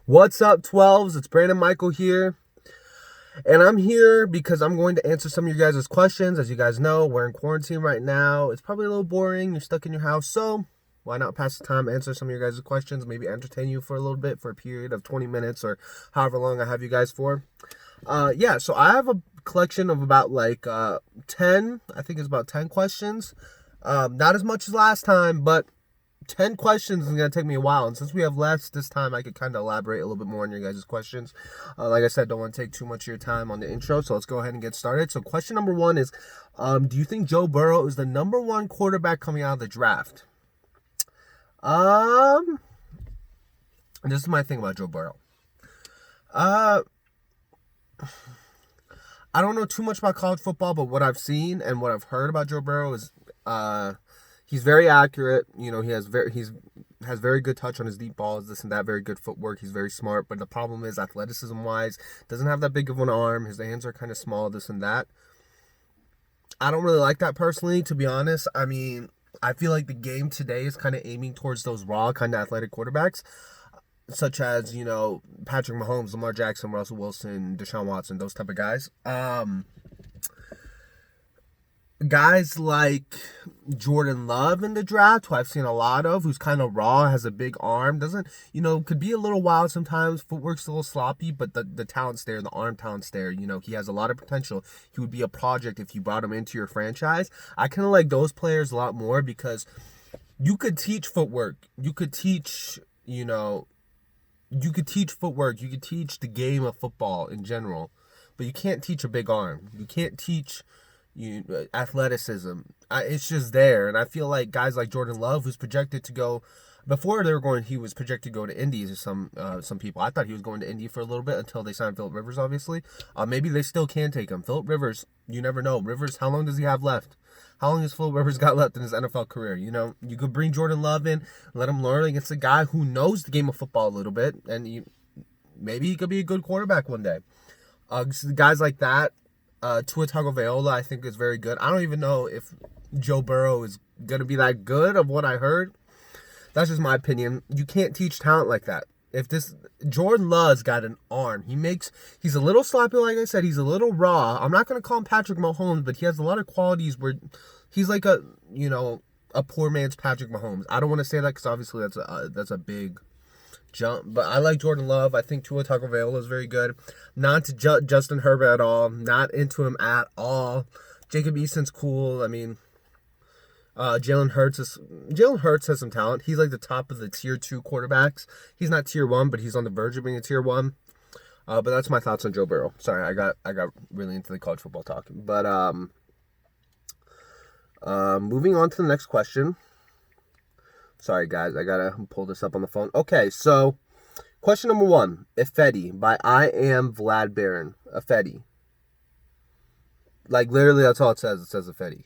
What's up, 12s? It's Brandon Michael here. And I'm here because I'm going to answer some of your guys' questions. As you guys know, we're in quarantine right now. It's probably a little boring. You're stuck in your house. So why not pass the time, answer some of your guys' questions, maybe entertain you for a little bit for a period of 20 minutes or however long I have you guys for. So I have a collection of about 10, I think it's about 10 questions. Not as much as last time, but 10 questions is going to take me a while, and since we have less this time, I could kind of elaborate a little bit more on your guys' questions. Like I said, don't want to take too much of your time on the intro, so let's go ahead and get started. So question number one is, do you think Joe Burrow is the number one quarterback coming out of the draft? This is my thing about Joe Burrow. I don't know too much about college football, but what I've seen and what I've heard about Joe Burrow is, he's very accurate. You know, he has very good touch on his deep balls, this and that, very good footwork. He's very smart, but the problem is athleticism-wise, doesn't have that big of an arm. His hands are kind of small, this and that. I don't really like that personally, to be honest. I mean, I feel like the game today is kind of aiming towards those raw, kind of athletic quarterbacks, such as, you know, Patrick Mahomes, Lamar Jackson, Russell Wilson, Deshaun Watson, those type of guys. Guys like Jordan Love in the draft, who I've seen a lot of, who's kind of raw, has a big arm, could be a little wild sometimes, footwork's a little sloppy, but the talent's there, the arm talent's there. You know, he has a lot of potential. He would be a project if you brought him into your franchise. I kind of like those players a lot more because you could teach footwork. You could teach footwork. You could teach the game of football in general, but you can't teach a big arm. You can't teach athleticism. It's just there, and I feel like guys like Jordan Love, who's projected to go, he was projected to go to Indy. Some people, I thought he was going to Indy for a little bit until they signed Phillip Rivers. Obviously, maybe they still can take him. Phillip Rivers, you never know. Rivers, how long does he have left? How long has Phillip Rivers got left in his NFL career? You know, you could bring Jordan Love in, let him learn against a guy who knows the game of football a little bit, and maybe he could be a good quarterback one day. Guys like that. Tua Tagovailoa, I think, is very good. I don't even know if Joe Burrow is going to be that good of what I heard. That's just my opinion. You can't teach talent like that. Jordan Love's got an arm. He's a little sloppy, like I said. He's a little raw. I'm not going to call him Patrick Mahomes, but he has a lot of qualities where he's like a poor man's Patrick Mahomes. I don't want to say that because obviously that's a big jump, but I like Jordan Love. I think Tua Tagovailoa is very good. Not to Justin Herbert at all. Not into him at all. Jacob Eason's cool. I mean, Jalen Hurts has some talent. He's like the top of the tier 2 quarterbacks. He's not tier 1, but he's on the verge of being a tier 1. But that's my thoughts on Joe Burrow. Sorry, I got really into the college football talk. But moving on to the next question. Sorry, guys, I gotta pull this up on the phone. Okay, so question number one, Ifedi by I Am Vlad Barron. Ifedi. Like, literally, that's all it says. It says Ifedi.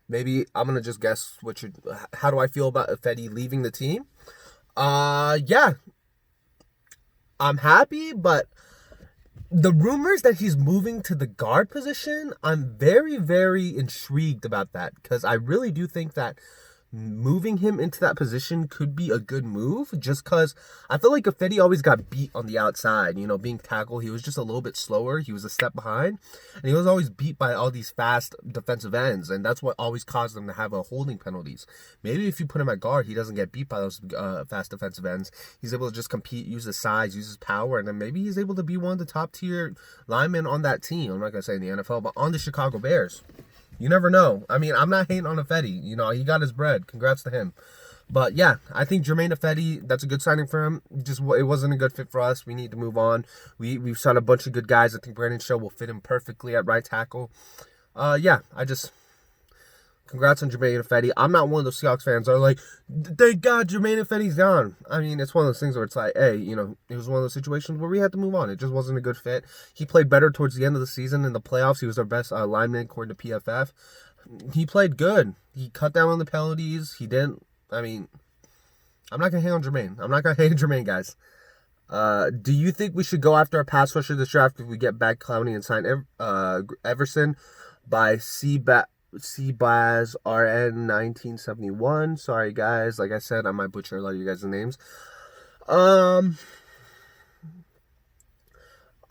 Maybe I'm gonna just guess how do I feel about Ifedi leaving the team? Yeah, I'm happy, but the rumors that he's moving to the guard position, I'm very, very intrigued about that because I really do think that moving him into that position could be a good move, just because I feel like Ifedi always got beat on the outside. You know, being tackled, he was just a little bit slower. He was a step behind, and he was always beat by all these fast defensive ends, and that's what always caused them to have holding penalties. Maybe if you put him at guard, he doesn't get beat by those fast defensive ends. He's able to just compete, use his size, use his power, and then maybe he's able to be one of the top tier linemen on that team. I'm not gonna say in the NFL, but on the Chicago Bears. You never know. I mean, I'm not hating on Ifedi. You know, he got his bread. Congrats to him. But yeah, I think Jermaine Ifedi, that's a good signing for him. It wasn't a good fit for us. We need to move on. We've signed a bunch of good guys. I think Brandon Shaw will fit him perfectly at right tackle. Congrats on Jermaine Ifedi. I'm not one of those Seahawks fans that are like, thank God Jermaine Ifedi's gone. I mean, it's one of those things where it's like, hey, you know, it was one of those situations where we had to move on. It just wasn't a good fit. He played better towards the end of the season in the playoffs. He was our best lineman according to PFF. He played good. He cut down on the penalties. He didn't. I mean, I'm not going to hate on Jermaine. I'm not going to hate on Jermaine, guys. Do you think we should go after a pass rusher this draft if we get back Clowney and sign Everson by Cbaz RN 1971? Sorry, guys. Like I said, I might butcher a lot of you guys' names. Um,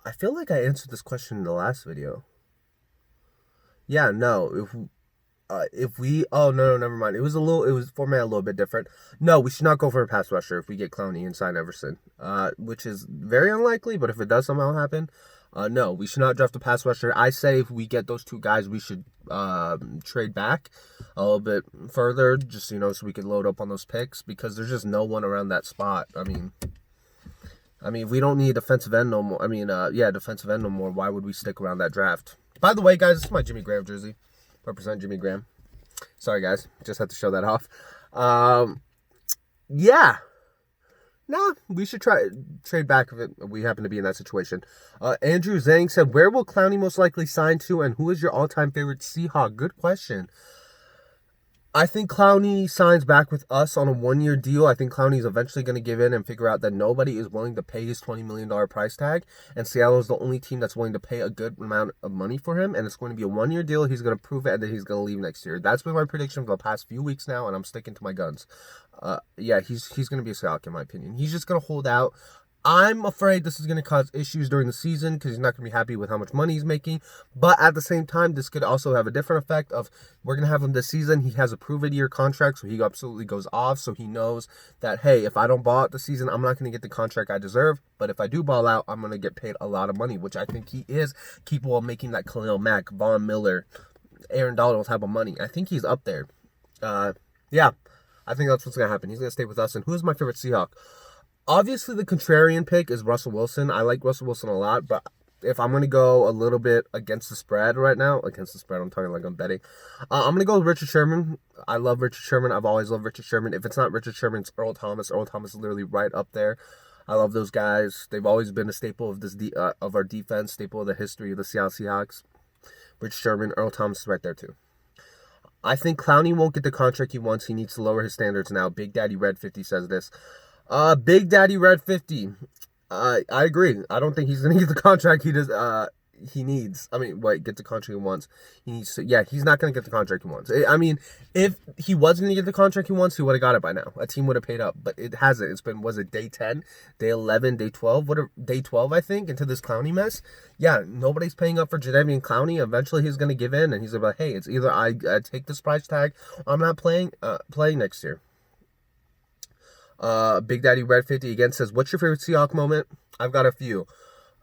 I feel like I answered this question in the last video. Yeah, no. If we, oh no, never mind. It was formatted a little bit different. No, we should not go for a pass rusher if we get Clowney and sign Everson. Which is very unlikely, but if it does somehow happen, no, we should not draft a pass rusher. I say if we get those two guys, we should trade back a little bit further, just so we can load up on those picks, because there's just no one around that spot. I mean, if we don't need defensive end no more, defensive end no more, why would we stick around that draft? By the way, guys, this is my Jimmy Graham jersey. Represent Jimmy Graham. Sorry, guys. Just had to show that off. Yeah. Nah, we should trade back if we happen to be in that situation. Andrew Zhang said, where will Clowney most likely sign to, and who is your all-time favorite Seahawk? Good question. I think Clowney signs back with us on a one-year deal. I think Clowney's eventually going to give in and figure out that nobody is willing to pay his $20 million price tag, and Seattle is the only team that's willing to pay a good amount of money for him, and it's going to be a one-year deal. He's going to prove it, and then he's going to leave next year. That's been my prediction for the past few weeks now, and I'm sticking to my guns. He's going to be a Seahawk, in my opinion. He's just going to hold out. I'm afraid this is going to cause issues during the season because he's not going to be happy with how much money he's making. But at the same time, this could also have a different effect of we're going to have him this season. He has a prove-it-year contract, so he absolutely goes off. So he knows that, hey, if I don't ball out the season, I'm not going to get the contract I deserve. But if I do ball out, I'm going to get paid a lot of money, which I think he is capable of making that Khalil Mack, Von Miller, Aaron Donald type of money. I think he's up there. I think that's what's going to happen. He's going to stay with us. And who's my favorite Seahawk? Obviously, the contrarian pick is Russell Wilson. I like Russell Wilson a lot, but if I'm going to go a little bit against the spread right now, I'm talking like I'm betting, I'm going to go with Richard Sherman. I love Richard Sherman. I've always loved Richard Sherman. If it's not Richard Sherman, it's Earl Thomas. Earl Thomas is literally right up there. I love those guys. They've always been a staple of of our defense, staple of the history of the Seattle Seahawks. Richard Sherman, Earl Thomas is right there too. I think Clowney won't get the contract he wants. He needs to lower his standards now. Big Daddy Red 50 says this. Big Daddy Red 50. I agree. I don't think he's gonna get the contract he needs. Get the contract he wants. He's not gonna get the contract he wants. If he was gonna get the contract he wants, he would have got it by now. A team would have paid up, but it hasn't. It's been, day 10, day 11, day 12, day 12, I think, into this Clowney mess. Yeah, nobody's paying up for Jadeveon Clowney. Eventually he's gonna give in, and he's gonna be like, hey, it's either I take this price tag, or I'm not playing next year. Big Daddy Red 50 again says, what's your favorite Seahawk moment? I've got a few.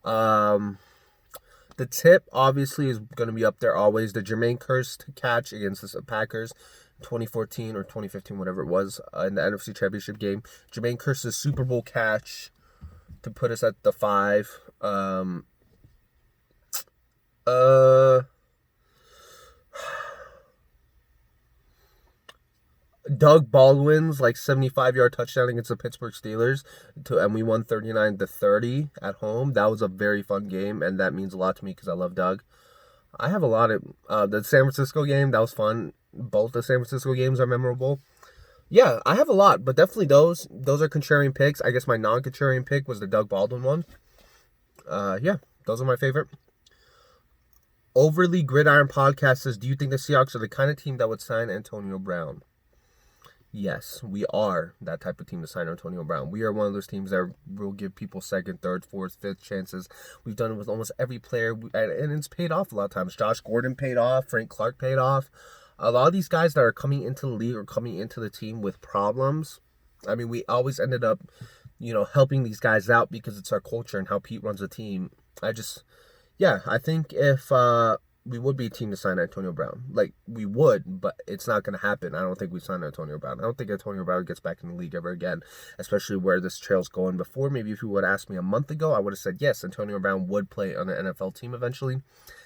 The tip obviously is going to be up there always. The Jermaine Kearse catch against the Packers 2014 or 2015, whatever it was, in the NFC Championship game. Jermaine Kearse's Super Bowl catch to put us at the 5. Doug Baldwin's 75-yard touchdown against the Pittsburgh Steelers, and we won 39-30 at home. That was a very fun game, and that means a lot to me because I love Doug. I have a lot of the San Francisco game. That was fun. Both the San Francisco games are memorable. Yeah, I have a lot, but definitely those are contrarian picks. I guess my non-contrarian pick was the Doug Baldwin one. Those are my favorite. Overly Gridiron Podcast says, do you think the Seahawks are the kind of team that would sign Antonio Brown? Yes, we are that type of team to sign Antonio Brown. We are one of those teams that will give people second, third, fourth, fifth chances. We've done it with almost every player, and it's paid off a lot of times. Josh Gordon paid off. Frank Clark paid off. A lot of these guys that are coming into the league or coming into the team with problems, we always ended up, helping these guys out because it's our culture and how Pete runs the team. I think if we would be a team to sign Antonio Brown. We would, but it's not going to happen. I don't think we sign Antonio Brown. I don't think Antonio Brown gets back in the league ever again, especially where this trail's going. Before, maybe if you would have asked me a month ago, I would have said, yes, Antonio Brown would play on an NFL team eventually.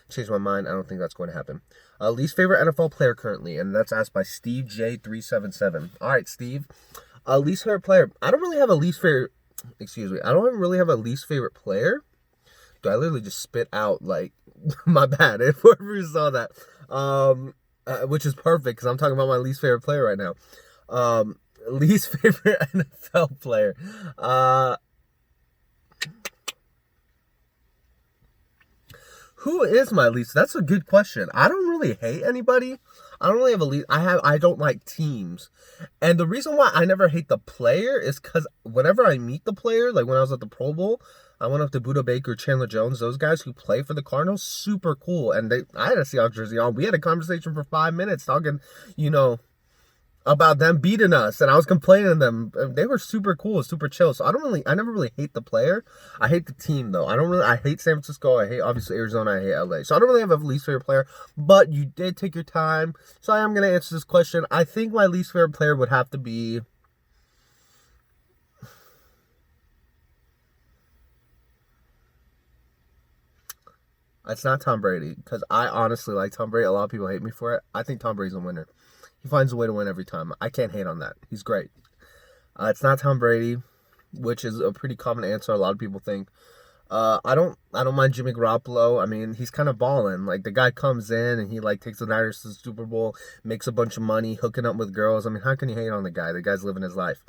Changed my mind. I don't think that's going to happen. Least favorite NFL player currently, and that's asked by Steve J377. All right, Steve. Least favorite player. I don't really have a least favorite. I don't really have a least favorite player. I literally just spit out, my bad, if whoever saw that, which is perfect, because I'm talking about my least favorite player right now. Least favorite NFL player, who is my least? That's a good question. I don't really hate anybody. I don't really have a least. I don't like teams, and the reason why I never hate the player is because whenever I meet the player, like when I was at the Pro Bowl, I went up to Buda Baker, Chandler Jones, those guys who play for the Cardinals, super cool, and I had a Seahawks jersey on. We had a conversation for 5 minutes talking, you know, about them beating us, and I was complaining to them. They were super cool, super chill. So I never really hate the player. I hate the team though. I hate San Francisco. I hate obviously Arizona. I hate LA. So I don't really have a least favorite player. But you did take your time, so I am gonna answer this question. I think my least favorite player would have to be. It's not Tom Brady, because I honestly like Tom Brady. A lot of people hate me for it. I think Tom Brady's a winner. He finds a way to win every time. I can't hate on that. He's great. It's not Tom Brady, which is a pretty common answer. A lot of people think. I don't mind Jimmy Garoppolo. I mean, he's kind of balling. Like the guy comes in and he like takes the Niners to the Super Bowl, makes a bunch of money, hooking up with girls. I mean, how can you hate on the guy? The guy's living his life.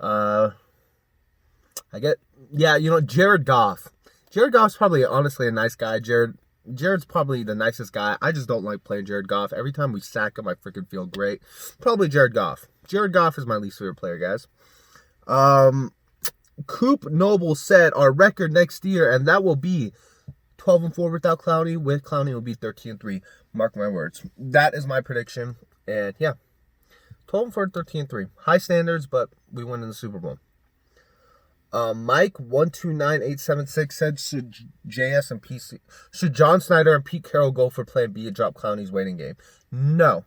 Yeah, Jared Goff. Jared Goff's probably honestly a nice guy. Jared's probably the nicest guy. I just don't like playing Jared Goff. Every time we sack him, I freaking feel great. Probably Jared Goff. Jared Goff is my least favorite player, guys. Coop Noble said our record next year, and that will be 12-4 without Clowney. With Clowney, it will be 13-3. Mark my words. That is my prediction. And yeah, 12-4, 13-3. High standards, but we win in the Super Bowl. Mike 129876 said, should John Snyder and Pete Carroll go for Plan B and drop Clowney's waiting game? No,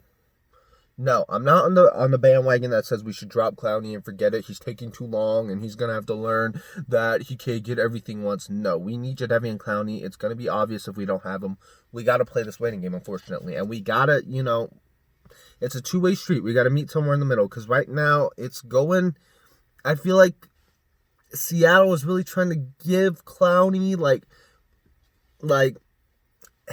I'm not on the bandwagon that says we should drop Clowney and forget it. He's taking too long and he's gonna have to learn that he can't get everything once. No, we need Jadeveon Clowney. It's gonna be obvious if we don't have him. We gotta play this waiting game, unfortunately, and we gotta, it's a two-way street. We gotta meet somewhere in the middle, because right now it's going. I feel like Seattle is really trying to give Clowney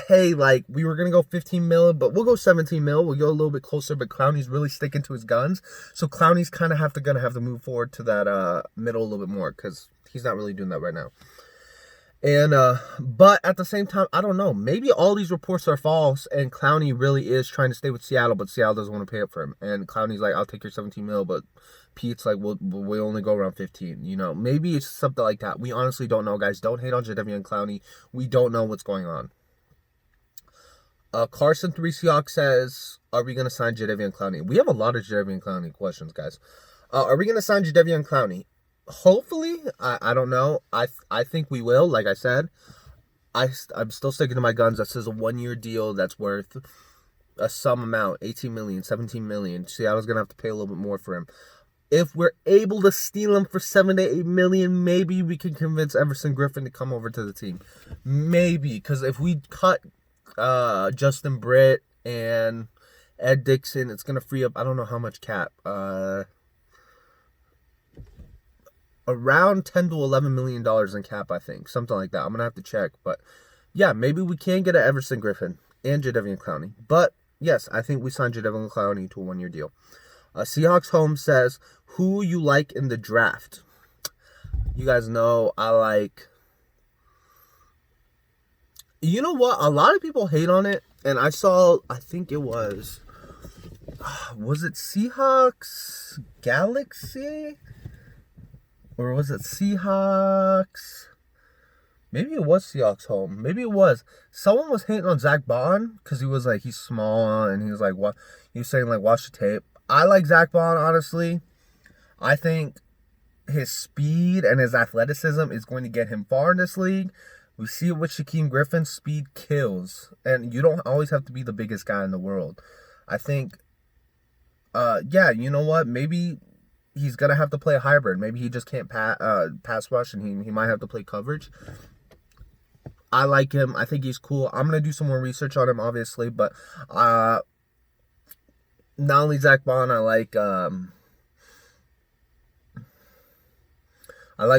hey, we were going to go 15 mil, but we'll go 17 mil. We'll go a little bit closer, but Clowney's really sticking to his guns. So Clowney's kind of going to have to move forward to that middle a little bit more, because he's not really doing that right now. And but at the same time, I don't know. Maybe all these reports are false, and Clowney really is trying to stay with Seattle, but Seattle doesn't want to pay up for him. And Clowney's like, "I'll take your 17 mil," but Pete's like, "We only go around 15." Maybe it's something like that. We honestly don't know, guys. Don't hate on Jadeveon Clowney. We don't know what's going on. Carson 3 Seahawks says, "Are we gonna sign Jadeveon Clowney?" We have a lot of Jadeveon Clowney questions, guys. Are we gonna sign Jadeveon Clowney? Hopefully, I don't know. I think we will. Like I said, I'm still sticking to my guns. That says a 1-year deal that's worth a sum amount, 18 million, 17 million. Seattle's gonna have to pay a little bit more for him. If we're able to steal him for 7 to 8 million, maybe we can convince Everson Griffin to come over to the team. Maybe, because if we cut Justin Britt and Ed Dixon, it's gonna free up, I don't know how much cap. Around $10 to $11 million in cap, I think. Something like that. I'm going to have to check. But, yeah, maybe we can get an Everson Griffin and Jadeveon Clowney. But, yes, I think we signed Jadeveon Clowney to a 1-year deal. Seahawks Home says, who you like in the draft? You guys know I like... You know what? A lot of people hate on it. And I think it was... Was it Seahawks Galaxy? Or was it Seahawks? Maybe it was Seahawks Home. Maybe it was. Someone was hating on Zach Bond because he was like, he's small, and he was like, what? He was saying, like, watch the tape. I like Zach Bond, honestly. I think his speed and his athleticism is going to get him far in this league. We see it with Shaquem Griffin. Speed kills. And you don't always have to be the biggest guy in the world. I think, yeah, you know what? Maybe he's going to have to play a hybrid. Maybe he just can't pass rush, and he might have to play coverage. I like him. I think he's cool. I'm going to do some more research on him, obviously. But not only Zach Bond, I like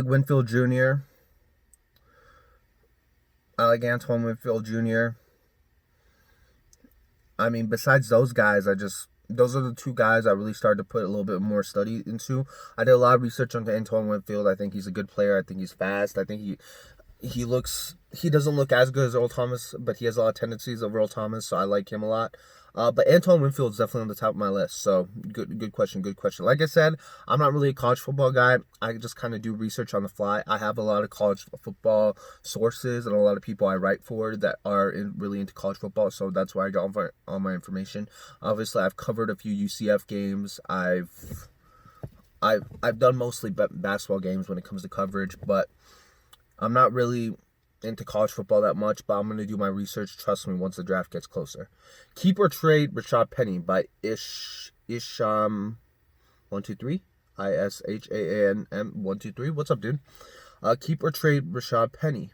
Winfield Jr. I like Antoine Winfield Jr. I mean, besides those guys, those are the two guys I really started to put a little bit more study into. I did a lot of research on Antoine Winfield. I think he's a good player. I think he's fast. I think he doesn't look as good as Earl Thomas, but he has a lot of tendencies of Earl Thomas, so I like him a lot. But Antoine Winfield's definitely on the top of my list. So good question. Like I said, I'm not really a college football guy. I just kind of do research on the fly. I have a lot of college football sources and a lot of people I write for that are really into college football. So that's where I get all my information. Obviously, I've covered a few UCF games. I've done mostly basketball games when it comes to coverage, but I'm not really into college football that much, but I'm going to do my research, trust me, once the draft gets closer. Keep or trade Rashad Penny by Isham 123 ISHAANM 123. What's up, dude? Keep or trade Rashad Penny.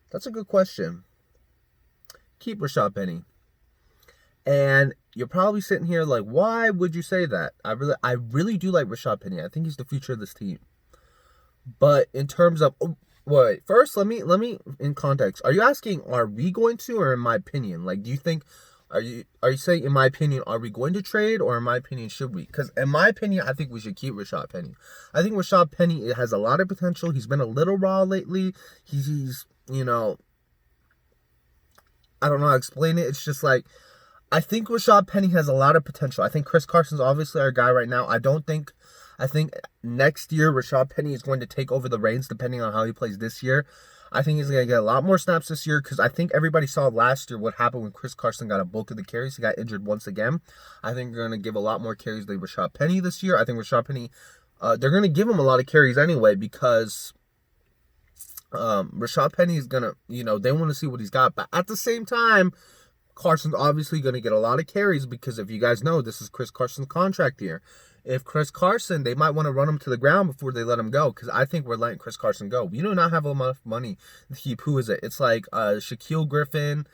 That's a good question. Keep Rashad Penny. And you're probably sitting here like, why would you say that? I really do like Rashad Penny. I think he's the future of this team. But in terms of, wait, first let me in context. Are you asking, are we going to, or in my opinion? Like, do you think, are you saying, in my opinion, are we going to trade, or in my opinion, should we? Because in my opinion, I think we should keep Rashad Penny. I think Rashad Penny has a lot of potential. He's been a little raw lately. He's I don't know how to explain it. It's just like, I think Rashad Penny has a lot of potential. I think Chris Carson's obviously our guy right now. I think next year Rashad Penny is going to take over the reins depending on how he plays this year. I think he's going to get a lot more snaps this year because I think everybody saw last year what happened when Chris Carson got a bulk of the carries. He got injured once again. I think they're going to give a lot more carries to Rashad Penny this year. I think Rashad Penny, they're going to give him a lot of carries anyway because Rashad Penny is going to, they want to see what he's got. But at the same time, Carson's obviously going to get a lot of carries because if you guys know, this is Chris Carson's contract year. If Chris Carson, they might want to run him to the ground before they let him go because I think we're letting Chris Carson go. We do not have enough money to keep, who is it? It's like Shaquille Griffin,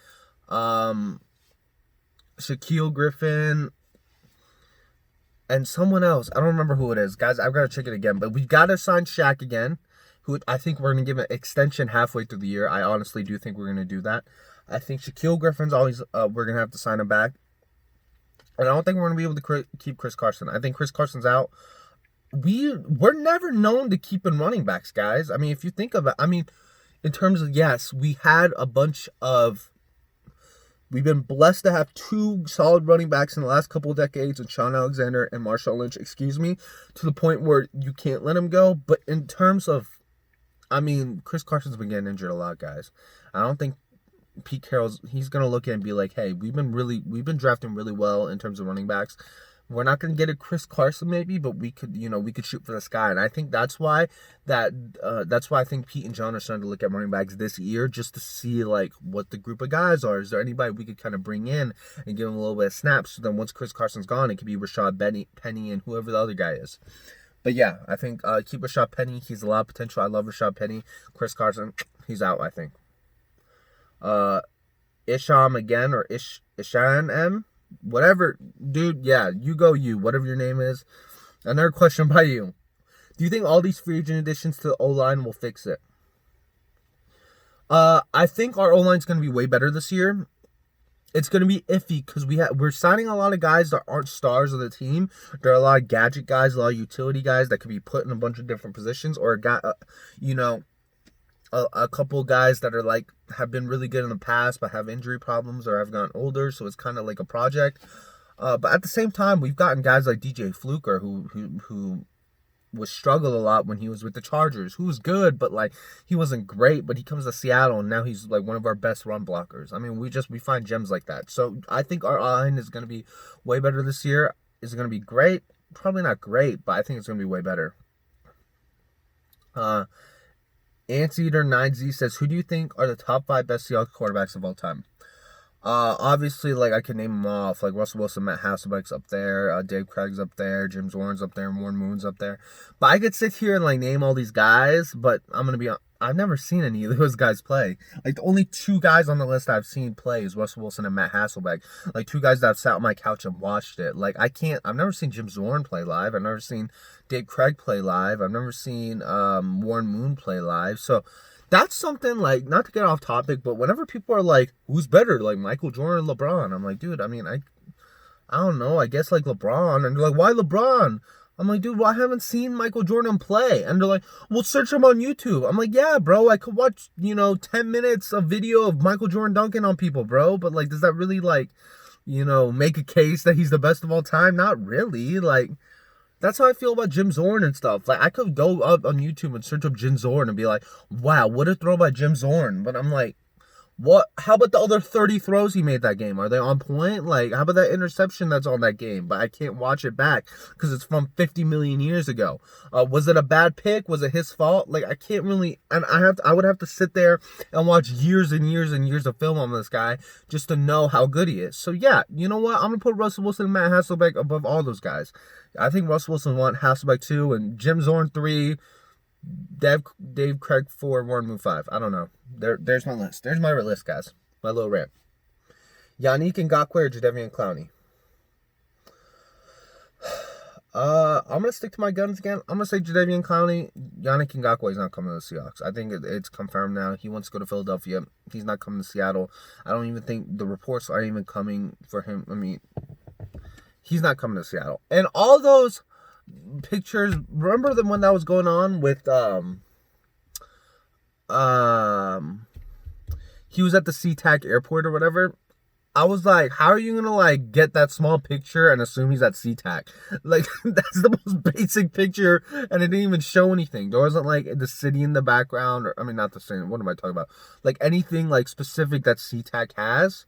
and someone else. I don't remember who it is. Guys, I've got to check it again. But we got to sign Shaq again, who I think we're going to give an extension halfway through the year. I honestly do think we're going to do that. I think Shaquille Griffin's always, we're going to have to sign him back. And I don't think we're going to be able to keep Chris Carson. I think Chris Carson's out. We're never known to keep in running backs, guys. I mean, if you think of it, in terms of, yes, we had we've been blessed to have two solid running backs in the last couple of decades with Sean Alexander and Marshawn Lynch, to the point where you can't let him go. But in terms of, Chris Carson's been getting injured a lot, guys. I don't think Pete Carroll's, he's going to look at it and be like, hey, we've been drafting really well in terms of running backs. We're not going to get a Chris Carson maybe, but we could shoot for the sky. And I think that's why I think Pete and John are starting to look at running backs this year just to see like what the group of guys are. Is there anybody we could kind of bring in and give them a little bit of snaps? So then once Chris Carson's gone, it could be Rashad Penny and whoever the other guy is. But yeah, I think keep Rashad Penny. He's a lot of potential. I love Rashad Penny. Chris Carson, he's out, I think. Isham again, or Ishan M, whatever, dude. Yeah, you go, whatever your name is. Another question by you: do you think all these free agent additions to the O-line will fix it? I think our O-line's going to be way better this year. It's going to be iffy because we're signing a lot of guys that aren't stars of the team. There are a lot of gadget guys, a lot of utility guys that could be put in a bunch of different positions, or a couple guys that are like have been really good in the past but have injury problems or have gotten older, so it's kind of like a project. But at the same time, we've gotten guys like DJ Fluker who was struggled a lot when he was with the Chargers, who was good, but like he wasn't great. But he comes to Seattle and now he's like one of our best run blockers. We find gems like that. So I think our line is going to be way better this year. Is it going to be great? Probably not great, but I think it's going to be way better. Anteater9Z says, who do you think are the top 5 best Seahawks quarterbacks of all time? Obviously, like, I can name them off. Like, Russell Wilson, Matt Hasselbeck's up there. Dave Craig's up there. Jim Zorn's up there. Warren Moon's up there. But I could sit here and, like, name all these guys, but I'm going to be I've never seen any of those guys play. Like, the only 2 guys on the list I've seen play is Russell Wilson and Matt Hasselbeck. Like, 2 guys that I've sat on my couch and watched it. Like, I've never seen Jim Zorn play live. I've never seen Dave Craig play live. I've never seen Warren Moon play live. So that's something, like, not to get off topic, but whenever people are like, who's better, like Michael Jordan or LeBron? I'm like, dude, I don't know. I guess, like, LeBron. And they're like, why LeBron? I'm like, dude, well, I haven't seen Michael Jordan play. And they're like, well, search him on YouTube. I'm like, yeah, bro, I could watch, 10 minutes of video of Michael Jordan dunking on people, bro. But, like, does that really, like, make a case that he's the best of all time? Not really. Like, that's how I feel about Jim Zorn and stuff. Like, I could go up on YouTube and search up Jim Zorn and be like, wow, what a throw by Jim Zorn. But I'm like, what? How about the other 30 throws he made that game? Are they on point? Like, how about that interception that's on that game? But I can't watch it back because it's from 50 million years ago. Was it a bad pick? Was it his fault? Like, I can't really. And I would have to sit there and watch years and years and years of film on this guy just to know how good he is. So yeah, you know what? I'm gonna put Russell Wilson and Matt Hasselbeck above all those guys. I think Russell Wilson 1, Hasselbeck 2, and Jim Zorn 3. Dave Craig 4, Warren Moon 5. I don't know. There's my list. There's my list, guys. My little rant. Yannick Ngakoue or Jadeveon Clowney? I'm gonna stick to my guns again. I'm gonna say Jadeveon Clowney. Yannick Ngakoue is not coming to the Seahawks. I think it's confirmed now. He wants to go to Philadelphia. He's not coming to Seattle. I don't even think the reports are even coming for him. I mean, he's not coming to Seattle. And all those pictures, remember the one that was going on with he was at the SeaTac airport or whatever. I was like, how are you gonna like get that small picture and assume he's at SeaTac? Like, that's the most basic picture, and it didn't even show anything. There wasn't like the city in the background, or I mean, not the same. What am I talking about? Like anything like specific that SeaTac has.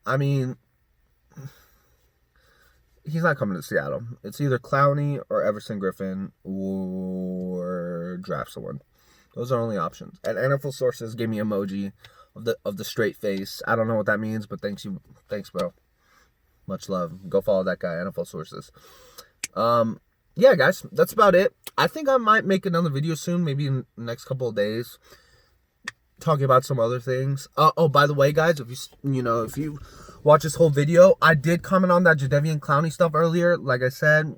I mean, he's not coming to Seattle. It's either Clowney or Everson Griffin or draft someone. Those are only options. And NFL sources gave me emoji of the straight face. I don't know what that means, but thanks, bro. Much love. Go follow that guy, NFL sources. Yeah, guys, that's about it. I think I might make another video soon, maybe in the next couple of days, talking about some other things. Oh, by the way, guys, if you watch this whole video, I did comment on that Jadeveon Clowney stuff earlier. Like I said,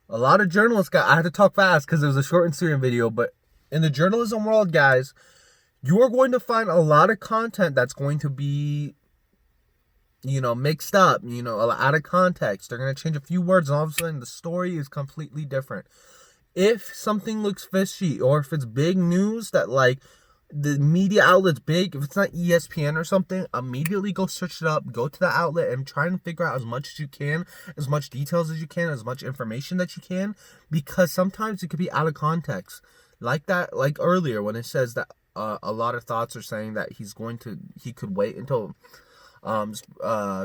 a lot of journalists I had to talk fast because it was a short and sweet video, but in the journalism world, guys, you are going to find a lot of content that's going to be, mixed up, out of context. They're going to change a few words, and all of a sudden the story is completely different. If something looks fishy, or if it's big news that, like, the media outlet's big, if it's not ESPN or something, immediately go search it up, go to the outlet, and try and figure out as much as you can, as much details as you can, as much information that you can, because sometimes it could be out of context. Like that, like earlier when it says that a lot of thoughts are saying that he could wait until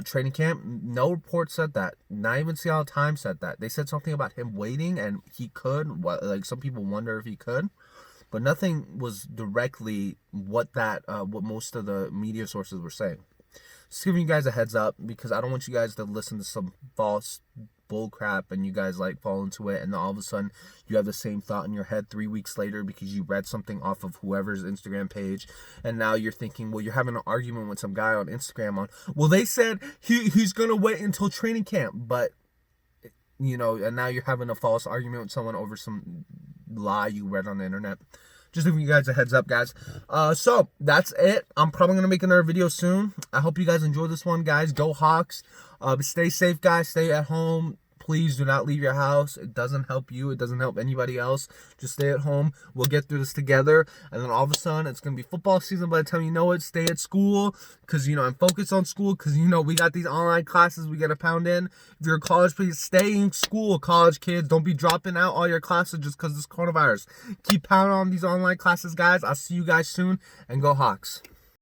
training camp. No report said that. Not even Seattle Times said that. They said something about him waiting and he could. Like some people wonder if he could, but nothing was directly what most of the media sources were saying. Just giving you guys a heads up because I don't want you guys to listen to some false bull crap and you guys like fall into it, and then all of a sudden you have the same thought in your head 3 weeks later because you read something off of whoever's Instagram page, and now you're thinking, well, you're having an argument with some guy on Instagram well, they said he's gonna wait until training camp, but and now you're having a false argument with someone over some lie you read on the internet. Just giving you guys a heads up, guys. So that's it. I'm probably gonna make another video soon. I hope you guys enjoyed this one, guys. Go Hawks. Stay safe, guys. Stay at home. Please do not leave your house. It doesn't help you. It doesn't help anybody else. Just stay at home. We'll get through this together. And then all of a sudden, it's going to be football season by the time you know it. Stay at school because, I'm focused on school because, we got these online classes we got to pound in. If you're a college, please stay in school, college kids. Don't be dropping out all your classes just because of this coronavirus. Keep pounding on these online classes, guys. I'll see you guys soon, and go Hawks.